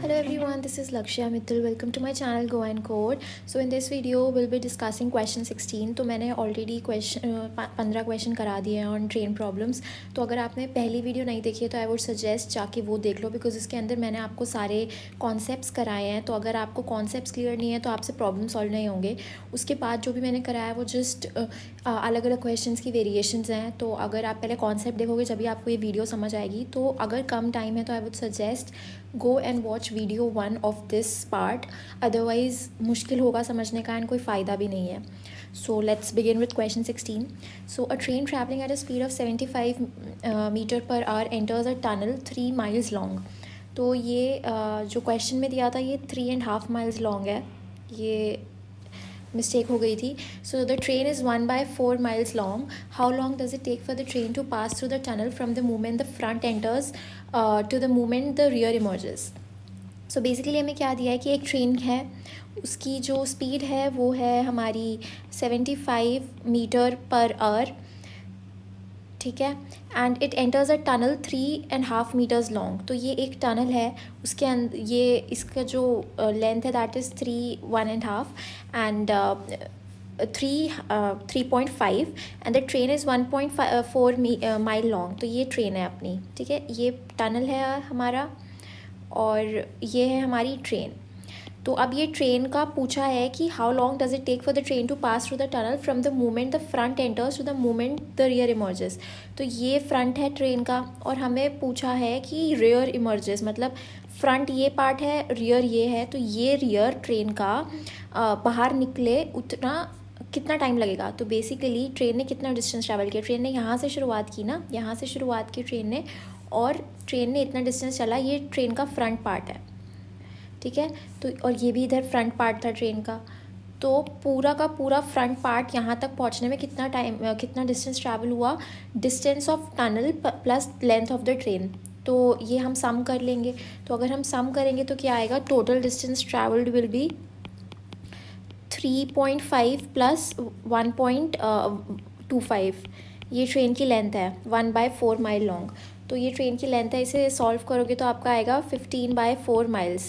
Hello everyone, this is Lakshya Mittal. Welcome to my channel Go and Code. So in this video we'll be discussing question 16. तो मैंने already 15 question करा दिए हैं on train problems. तो अगर आपने पहली वीडियो नहीं देखी है तो आई वुड सजेस्ट जाके वो देख लो, बिकॉज इसके अंदर मैंने आपको सारे कॉन्सेप्ट्स कराए हैं. तो अगर आपको कॉन्सेप्ट्स क्लियर नहीं है तो आपसे प्रॉब्लम सॉल्व नहीं होंगे. उसके बाद जो भी मैंने कराया है वो जस्ट अलग अलग क्वेश्चंस की वेरिएशंस हैं. तो अगर आप पहले कॉन्सेप्ट देखोगे जब भी आपको ये वीडियो समझ आएगी. तो अगर कम टाइम है तो I would suggest go and watch video 1 of this part. Otherwise मुश्किल होगा समझने का एंड कोई फ़ायदा भी नहीं है. So let's begin with question 16. So a train travelling at a speed of 75 metre per hour enters a tunnel 3 miles long. तो ये जो क्वेश्चन में दिया था ये 3.5 miles लॉन्ग है. ये मिस्टेक हो गई थी. So the train is 1/4 miles long. How long does it take for the train to pass through the tunnel from the moment the front enters to the moment the rear emerges. So basically हमें क्या दिया है कि एक train है, उसकी जो speed है वो है हमारी 75 मीटर पर आवर. ठीक है. And it enters a tunnel 3.5 meters long. तो ये एक टनल है, उसके अंदर ये इसका जो लेंथ है that is 1.5 and 3.5 and the train is 1.4 mile long. तो ये ट्रेन है अपनी. ठीक है, ये टनल है हमारा और ये है हमारी ट्रेन. तो अब ये ट्रेन का पूछा है कि how long does it take for the train to pass through the tunnel from the moment the front enters to the moment the rear emerges. तो ये फ्रंट है ट्रेन का और हमें पूछा है कि रियर इमर्जेस मतलब फ्रंट ये पार्ट है, रियर ये है. तो ये रियर ट्रेन का बाहर निकले उतना कितना टाइम लगेगा. तो बेसिकली ट्रेन ने कितना डिस्टेंस ट्रैवल किया. ट्रेन ने यहाँ से शुरुआत की ना, यहाँ से शुरुआत की ट्रेन ने और ट्रेन ने इतना डिस्टेंस चला. ये ट्रेन का फ्रंट पार्ट है. ठीक है. तो और ये भी इधर फ्रंट पार्ट था ट्रेन का. तो पूरा का पूरा फ्रंट पार्ट यहाँ तक पहुँचने में कितना टाइम कितना डिस्टेंस ट्रैवल हुआ. Distance of tunnel plus length of the train. तो ये हम सम कर लेंगे. तो अगर हम सम करेंगे तो क्या आएगा. Total distance travelled will be 3.5 plus 1.25. ये ट्रेन की लेंथ है 1/4 mile लॉन्ग. तो ये ट्रेन की लेंथ है. इसे सॉल्व करोगे तो आपका आएगा 15/4 miles.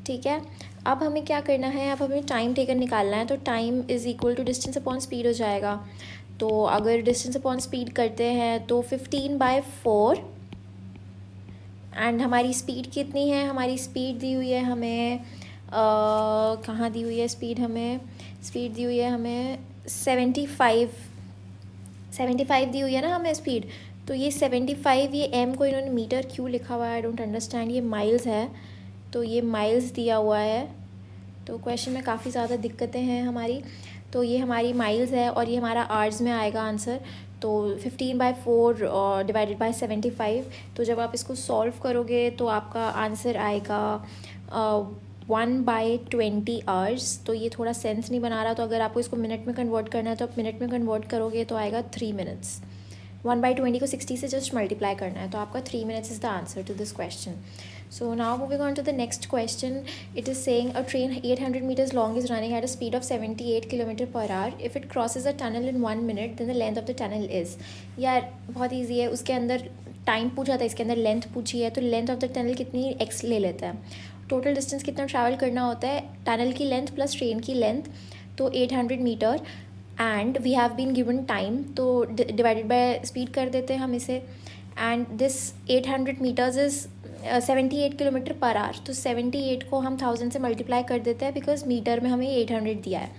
ठीक है. अब हमें क्या करना है, अब हमें टाइम टेकन निकालना है. तो time is equal to distance upon speed हो जाएगा. तो अगर डिस्टेंस अपॉन स्पीड करते हैं तो 15/4 एंड हमारी स्पीड कितनी है. हमारी स्पीड दी हुई है हमें कहाँ दी हुई है स्पीड. हमें स्पीड दी हुई है हमें 75 दी हुई है ना हमें स्पीड. तो ये 75 ये एम को इन्होंने मीटर क्यों लिखा हुआ है आई डोंट अंडरस्टैंड. ये माइल्स है तो ये माइल्स दिया हुआ है. तो क्वेश्चन में काफ़ी ज़्यादा दिक्कतें हैं हमारी. तो ये हमारी माइल्स है और ये हमारा आवर्स में आएगा आंसर. तो 15/4 डिवाइडेड बाय 75. तो जब आप इसको सॉल्व करोगे तो आपका आंसर आएगा 1/20 आवर्स. तो ये थोड़ा सेंस नहीं बना रहा. तो अगर आपको इसको मिनट में कन्वर्ट करना है तो आप मिनट में कन्वर्ट करोगे तो आएगा 3 minutes. 1/20 को 60 से जस्ट मल्टीप्लाई करना है. तो आपका 3 minutes is the answer to this question. So now moving on to the next question. It is saying a train 800 meters long is running at a speed of 78 kilometer per hour. If it crosses a tunnel in 1 minute, then the length of the tunnel is. यार बहुत easy है. उसके अंदर time पूछा था, इसके अंदर length पूछी है. तो लेंथ ऑफ द टनल कितनी x ले लेता है. टोटल डिस्टेंस कितना ट्रैवल करना होता है. टनल की लेंथ प्लस ट्रेन की लेंथ. तो 800 metre and we have been given time. तो डिवाइडेड बाय स्पीड कर देते हैं हम इसे. And this 800 meters is 78 kilometre per hour. तो 78 को हम 1000 से मल्टीप्लाई कर देते हैं बिकॉज मीटर में हमें 800 दिया है.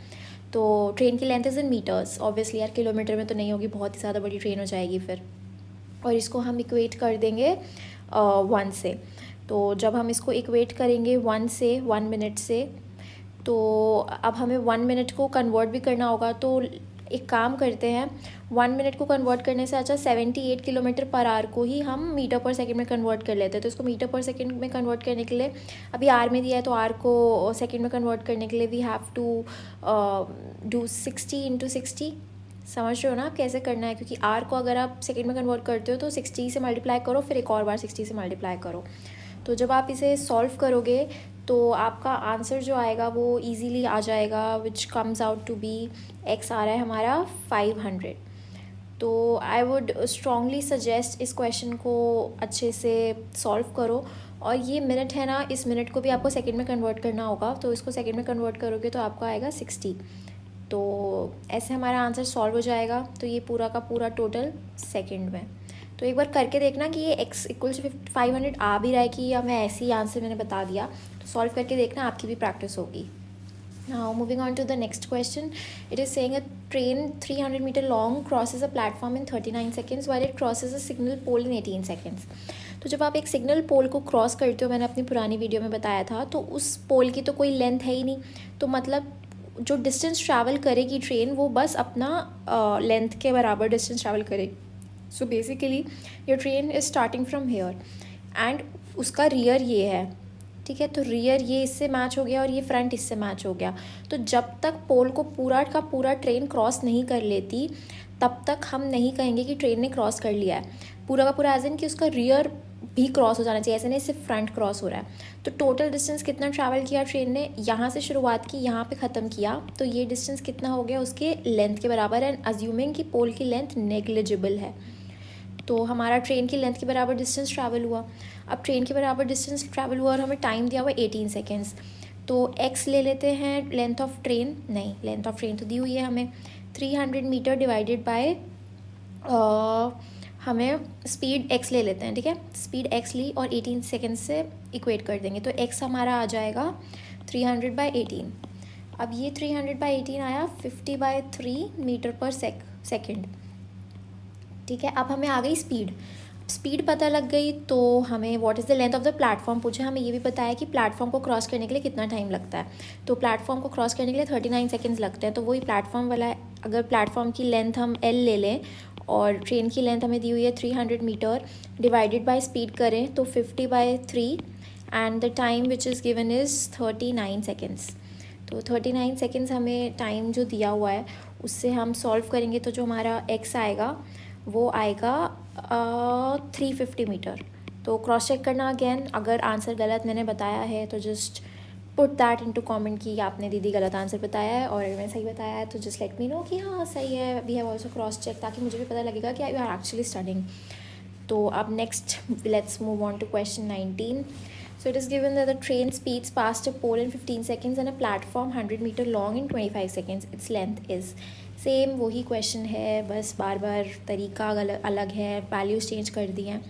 तो ट्रेन की length is in metres. Obviously यार किलोमीटर में तो नहीं होगी, बहुत ही ज़्यादा बड़ी ट्रेन हो जाएगी फिर. और इसको हम इक्वेट कर देंगे 1 से. तो जब हम इसको इक्वेट करेंगे 1 से 1 मिनट से, तो अब हमें 1 मिनट को कन्वर्ट भी करना होगा. तो एक काम करते हैं, 1 मिनट को कन्वर्ट करने से अच्छा 78 किलोमीटर पर आवर को ही हम मीटर पर सेकंड में कन्वर्ट कर लेते हैं. तो इसको मीटर पर सेकंड में कन्वर्ट करने के लिए अभी आर में दिया है तो आर को सेकंड में कन्वर्ट करने के लिए वी हैव टू डू 60 × 60. समझ रहे हो ना आप कैसे करना है. क्योंकि आर को अगर आप सेकंड में कन्वर्ट करते हो तो 60 से मल्टीप्लाई करो, फिर एक और बार 60 से मल्टीप्लाई करो. तो जब आप इसे सॉल्व करोगे तो आपका आंसर जो आएगा वो इजीली आ जाएगा, which comes out to be x आ रहा है हमारा 500. तो आई वुड स्ट्रांगली सजेस्ट इस क्वेश्चन को अच्छे से सॉल्व करो। और ये मिनट है ना, इस मिनट को भी आपको सेकंड में कन्वर्ट करना होगा, तो इसको सेकंड में कन्वर्ट करोगे तो आपका आएगा 60। तो ऐसे हमारा आंसर सॉल्व हो जाएगा। तो ये पूरा का पूरा टोटल सेकंड में। तो एक बार करके देखना कि ये x = 500 आ भी रहा है कि या मैं ऐसे ही आंसर मैंने बता दिया। तो सॉल्व करके देखना, आपकी भी प्रैक्टिस होगी। Now moving on to the next question, it is saying a train 300 meter long crosses a platform in 39 seconds while it crosses a signal pole in 18 seconds. तो जब आप एक सिग्नल पोल को क्रॉस करते हो, मैंने अपनी पुरानी वीडियो में बताया था, तो उस पोल की तो कोई लेंथ है ही नहीं। तो मतलब जो डिस्टेंस ट्रैवल करेगी ट्रेन वो बस अपना लेंथ के बराबर डिस्टेंस ट्रैवल करेगी। So basically your train is starting from here and उसका रियर ये है, ठीक है। तो रियर ये इससे मैच हो गया और ये फ्रंट इससे मैच हो गया। तो जब तक पोल को पूरा का पूरा ट्रेन क्रॉस नहीं कर लेती तब तक हम नहीं कहेंगे कि ट्रेन ने क्रॉस कर लिया है। पूरा का पूरा एज इन कि उसका रियर भी क्रॉस हो जाना चाहिए, ऐसे नहीं सिर्फ फ्रंट क्रॉस हो रहा है। तो टोटल डिस्टेंस कितना ट्रैवल किया ट्रेन ने, यहाँ से शुरुआत की यहाँ पे ख़त्म किया, तो ये डिस्टेंस कितना हो गया उसके लेंथ के बराबर है। अज्यूमिंग कि पोल की लेंथ नेग्लिजिबल है, तो हमारा ट्रेन की लेंथ के बराबर डिस्टेंस ट्रैवल हुआ। अब ट्रेन के बराबर डिस्टेंस ट्रैवल हुआ और हमें टाइम दिया हुआ 18 सेकेंड्स। तो x ले लेते हैं लेंथ ऑफ ट्रेन, नहीं लेंथ ऑफ ट्रेन तो दी हुई है हमें 300 मीटर डिवाइडेड बाय हमें स्पीड x ले लेते हैं, ठीक है। स्पीड x ली और 18 सेकेंड से इक्वेट कर देंगे, तो x हमारा आ जाएगा 300/18। अब ये 300/18 आया 50/3 मीटर पर सेकेंड, ठीक है। अब हमें आ गई स्पीड पता लग गई। तो हमें what is the length of the platform पूछे, हमें ये भी पता है कि प्लेटफॉर्म को क्रॉस करने के लिए कितना टाइम लगता है। तो प्लेटफॉर्म को क्रॉस करने के लिए 39 सेकेंड्स लगते हैं। तो वही प्लेटफॉर्म वाला है। अगर प्लेटफॉर्म की लेंथ हम L ले लें और ट्रेन की लेंथ हमें दी हुई है 300 मीटर, डिवाइडेड बाय स्पीड करें तो 50/3 and the time which is given is 39 seconds. तो 39 सेकेंड्स हमें टाइम जो दिया हुआ है उससे हम सॉल्व करेंगे, तो जो हमारा x आएगा वो आएगा 350 मीटर। तो क्रॉस चेक करना अगेन, अगर आंसर गलत मैंने बताया है तो just put that into comment कि आपने दीदी गलत आंसर बताया है, और अगर मैंने सही बताया है तो जस्ट लेट मी नो कि हाँ सही है। We have also cross check, ताकि मुझे भी पता लगेगा कि यू आर एक्चुअली स्टडिंग। तो अब next let's move on to question 19. So it is given that the train speeds past a pole in 15 seconds and a platform 100 meter long in 25 seconds. Its length is. Same वही question है, बस बार बार तरीका अलग है, values change कर दी हैं।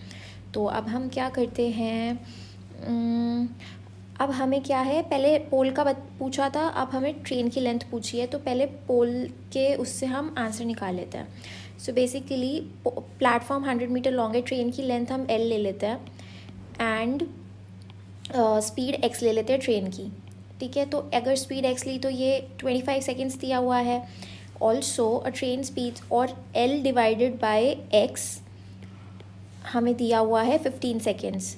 तो अब हम क्या करते हैं, अब हमें क्या है, पहले पोल का पूछा था, अब हमें ट्रेन की लेंथ पूछी है, तो पहले पोल के उससे हम आंसर निकाल लेते हैं। So basically platform 100 metre long है, ट्रेन की लेंथ हम L ले लेते हैं एंड स्पीड x ले लेते हैं ट्रेन की, ठीक है। तो अगर स्पीड x ली तो ये 25 सेकेंड्स दिया हुआ है। ऑल्सो अ ट्रेन स्पीड और L डिवाइडेड बाय x हमें दिया हुआ है 15 seconds.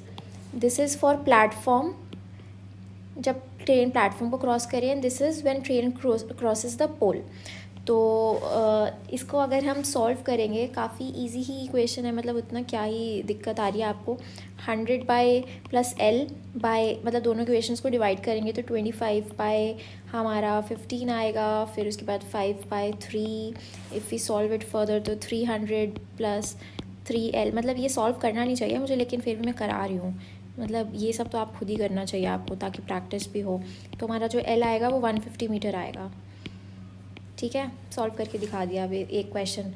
This is for platform, जब ट्रेन प्लेटफॉर्म को क्रॉस करें, and this is when train crosses the pole. तो इसको अगर हम सॉल्व करेंगे, काफ़ी इजी ही इक्वेशन है, मतलब उतना क्या ही दिक्कत आ रही है आपको। 100 बाय प्लस L बाय, मतलब दोनों इक्वेशंस को डिवाइड करेंगे तो 25 बाय हमारा 15 आएगा, फिर उसके बाद 5/3। If we solve it further तो 300 प्लस 3L, मतलब ये सॉल्व करना नहीं चाहिए मुझे, लेकिन फिर भी मैं करा रही हूँ। मतलब ये सब तो आप खुद ही करना चाहिए आपको, ताकि प्रैक्टिस भी हो। तो हमारा जो L आएगा वो 150 मीटर आएगा, ठीक है। सॉल्व करके दिखा दिया अब एक क्वेश्चन।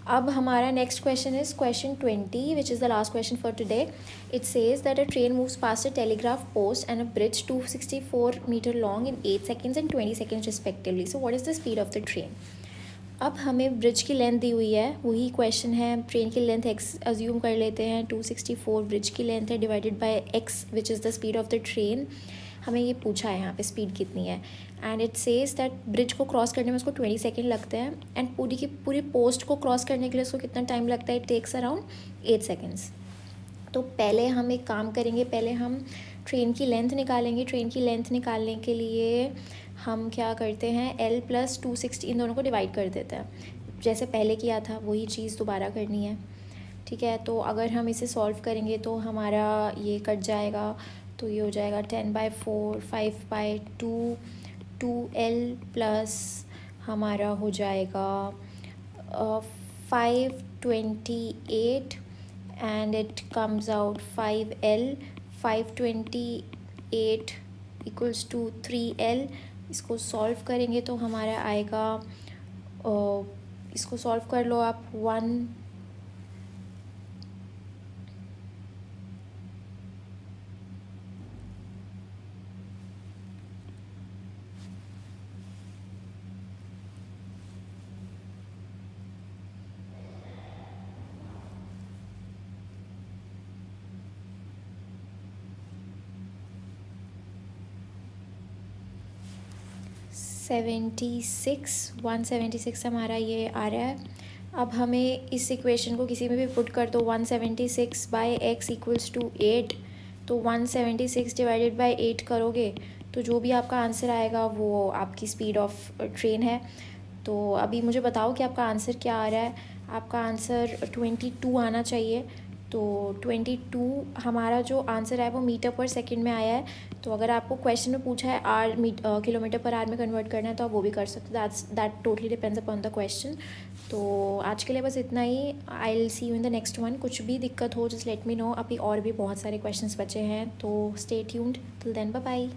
अब हमारा next question is question 20, which is the last question for today. It says that a train moves past a telegraph post and a bridge 264 metre long in 8 seconds and 20 seconds respectively. So what is the speed of the train. अब हमें bridge की length दी हुई है, वही question है। Train की length x assume कर लेते हैं, 264 ब्रिज की लेंथ है, divided by x which is the speed of the train. हमें ये पूछा है यहाँ पे स्पीड कितनी है, and it says that bridge को क्रॉस करने में उसको 20 सेकेंड लगते हैं, एंड पूरी की पूरी पोस्ट को क्रॉस करने के लिए उसको कितना टाइम लगता है, इट टेक्स अराउंड 8 सेकेंड्स. तो पहले हम एक काम करेंगे, पहले हम ट्रेन की लेंथ निकालेंगे. ट्रेन की लेंथ निकालने के लिए हम क्या करते हैं, L + 260 इन दोनों को डिवाइड कर देते हैं. जैसे पहले किया था वही चीज़ दोबारा करनी है, ठीक है. तो अगर हम इसे सॉल्व करेंगे तो हमारा ये कट जाएगा, तो ये हो जाएगा 10/4, 5/2, 2L प्लस हमारा हो जाएगा 528 and it comes out 5L. 528 equals to 3L. इसको सॉल्व करेंगे तो हमारा आएगा, इसको सॉल्व कर लो आप, 176 हमारा ये आ रहा है। अब हमें इस इक्वेशन को किसी में भी पुट कर दो, 176 बाई एक्स इक्वल्स टू 8, तो 176 डिवाइडेड बाई 8 करोगे तो जो भी आपका आंसर आएगा वो आपकी स्पीड ऑफ ट्रेन है। तो अभी मुझे बताओ कि आपका आंसर क्या आ रहा है। आपका आंसर 22 आना चाहिए। तो 22 हमारा जो आंसर है वो मीटर पर सेकंड में आया है। तो अगर आपको क्वेश्चन में पूछा है किलोमीटर पर आवर में कन्वर्ट करना है तो आप वो भी कर सकते हो। That totally depends upon the question. तो आज के लिए बस इतना ही। I will see you in the next one. कुछ भी दिक्कत हो जस्ट लेट मी नो। अभी और भी बहुत सारे क्वेश्चंस बचे हैं, तो stay tuned. Till then bye bye.